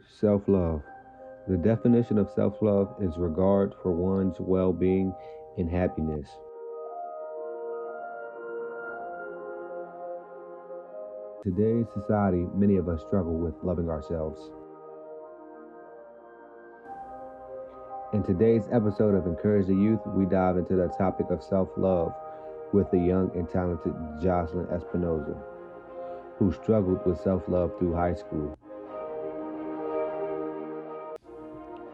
Self-love. The definition of self-love is regard for one's well-being and happiness. In today's society, many of us struggle with loving ourselves. In today's episode of Encourage the Youth, we dive into the topic of self-love with the young and talented Jocelyn Espinoza, who struggled with self-love through high school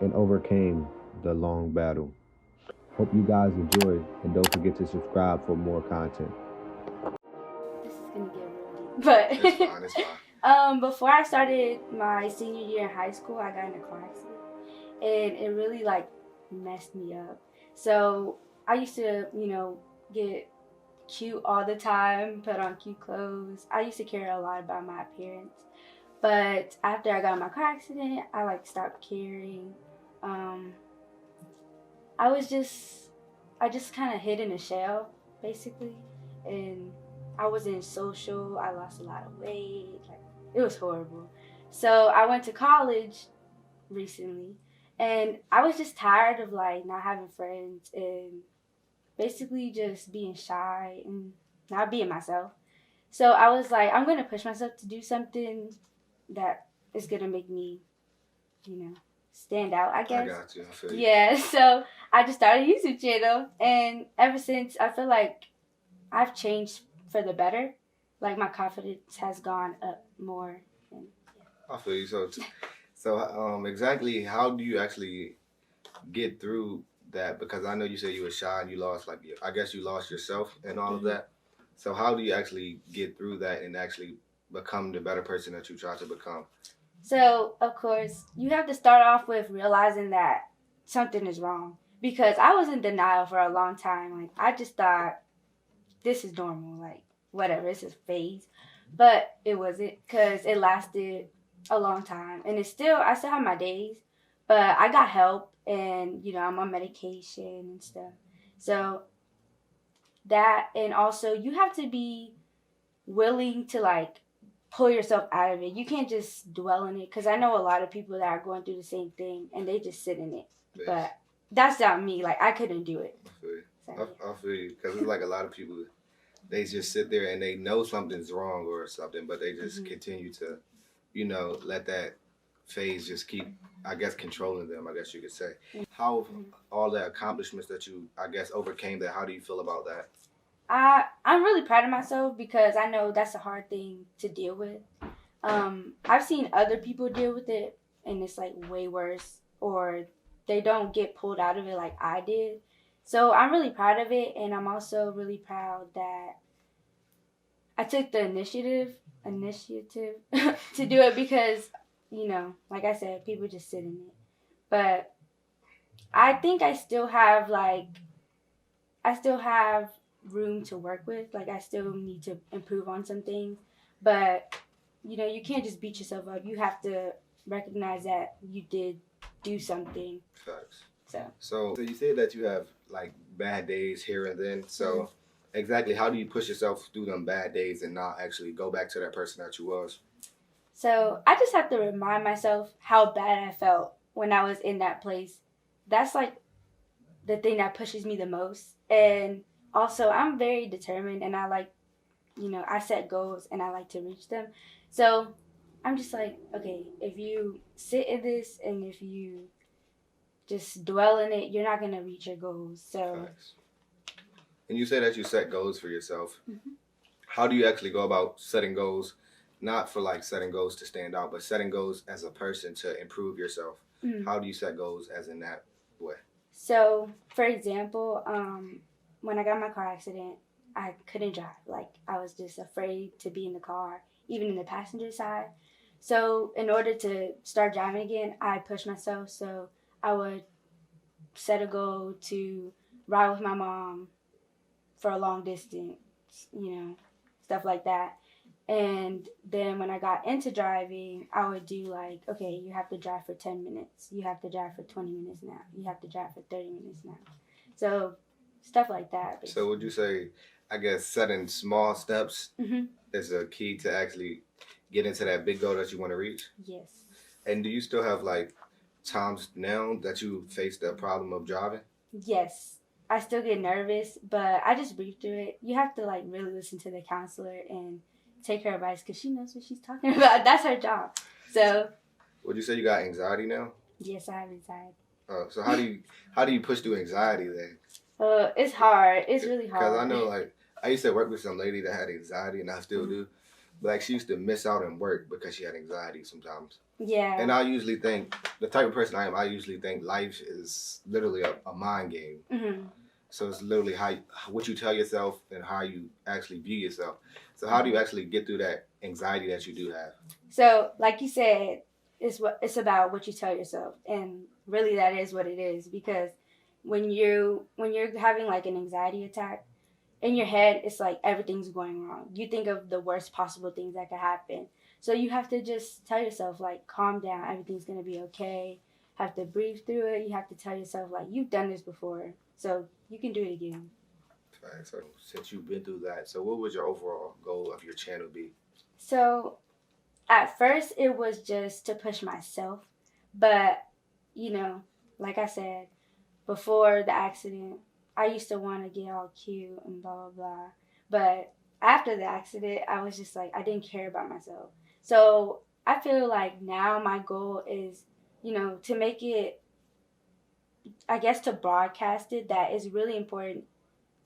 and overcame the long battle. Hope you guys enjoyed, and don't forget to subscribe for more content. This is gonna get real deep, but It's fine. before I started my senior year in high school, I got in a car accident, and it really messed me up. So I used to, get cute all the time, put on cute clothes. I used to care a lot about my appearance, but after I got in my car accident, I stopped caring. I just kind of hid in a shell, basically, and I wasn't social. I lost a lot of weight. It was horrible. So I went to college recently, and I was just tired of not having friends and basically just being shy and not being myself. So I was like, I'm gonna push myself to do something that is gonna make me, stand out, I guess. I got you. I feel you. Yeah, so I just started a YouTube channel, and ever since, I feel like I've changed for the better. My confidence has gone up more. And, I feel you. So exactly how do you actually get through that? Because I know you said you were shy and you lost, I guess you lost yourself and all of that. So how do you actually get through that and actually become the better person that you try to become? So, of course, you have to start off with realizing that something is wrong. Because I was in denial for a long time. I just thought, this is normal. Whatever, it's a phase. But it wasn't, because it lasted a long time. And I still have my days. But I got help, and, I'm on medication and stuff. So, that, and also, you have to be willing to, pull yourself out of it. You can't just dwell in it, because I know a lot of people that are going through the same thing, and they just sit in it. Yes. But that's not me. I couldn't do it. I feel you. So, I feel you. Because it's a lot of people, they just sit there and they know something's wrong or something, but they just continue to, let that phase just keep, I guess, controlling them, I guess you could say. How all the accomplishments that you, I guess, overcame that, how do you feel about that? I'm really proud of myself, because I know that's a hard thing to deal with. I've seen other people deal with it, and it's way worse, or they don't get pulled out of it like I did. So I'm really proud of it, and I'm also really proud that I took the initiative to do it, because, like I said, people just sit in it. But I think I still have room to work with. I still need to improve on some things. But, you can't just beat yourself up. You have to recognize that you did do something. Facts. So you said that you have bad days here and then. So exactly how do you push yourself through them bad days and not actually go back to that person that you was? So I just have to remind myself how bad I felt when I was in that place. That's the thing that pushes me the most. And also, I'm very determined, and I I set goals, and I like to reach them. So I'm just okay, if you sit in this and if you just dwell in it, you're not going to reach your goals. So. Facts. And you say that you set goals for yourself. How do you actually go about setting goals? Not for setting goals to stand out, but setting goals as a person to improve yourself. How do you set goals as in that way? So, for example, when I got in my car accident, I couldn't drive. I was just afraid to be in the car, even in the passenger side. So in order to start driving again, I pushed myself. So I would set a goal to ride with my mom for a long distance, stuff like that. And then when I got into driving, I would do okay, you have to drive for 10 minutes. You have to drive for 20 minutes now. You have to drive for 30 minutes now. So stuff like that. Basically. So would you say, I guess, setting small steps is a key to actually get into that big goal that you want to reach? Yes. And do you still have like times now that you face the problem of driving? Yes, I still get nervous, but I just breathe through it. You have to like really listen to the counselor and take her advice because she knows what she's talking about. That's her job. So. Would you say you got anxiety now? Yes, I have anxiety. So how do you push through anxiety then? It's hard. It's really hard. Because I know, like, I used to work with some lady that had anxiety, and I still do. But, like, she used to miss out on work because she had anxiety sometimes. Yeah. And I usually think, the type of person I am, I usually think life is literally a mind game. Mm-hmm. So it's literally what you tell yourself and how you actually view yourself. So how do you actually get through that anxiety that you do have? So, like you said, it's about what you tell yourself, and really that is what it is, because when you're having like an anxiety attack, in your head it's like everything's going wrong. You think of the worst possible things that could happen. So you have to just tell yourself like, calm down, everything's gonna be okay. Have to breathe through it. You have to tell yourself like, you've done this before, so you can do it again. Right. So since you've been through that, so what would your overall goal of your channel be? So at first it was just to push myself, but like I said, before the accident, I used to want to get all cute and blah, blah, blah. But after the accident, I was just like, I didn't care about myself. So I feel like now my goal is, to make it, I guess, to broadcast it, that is really important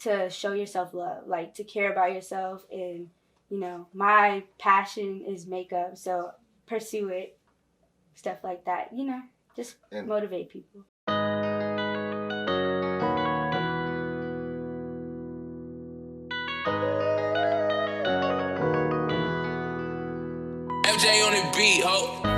to show yourself love, like to care about yourself. And, my passion is makeup, so pursue it, stuff like that, just motivate people. MJ on the beat, ho.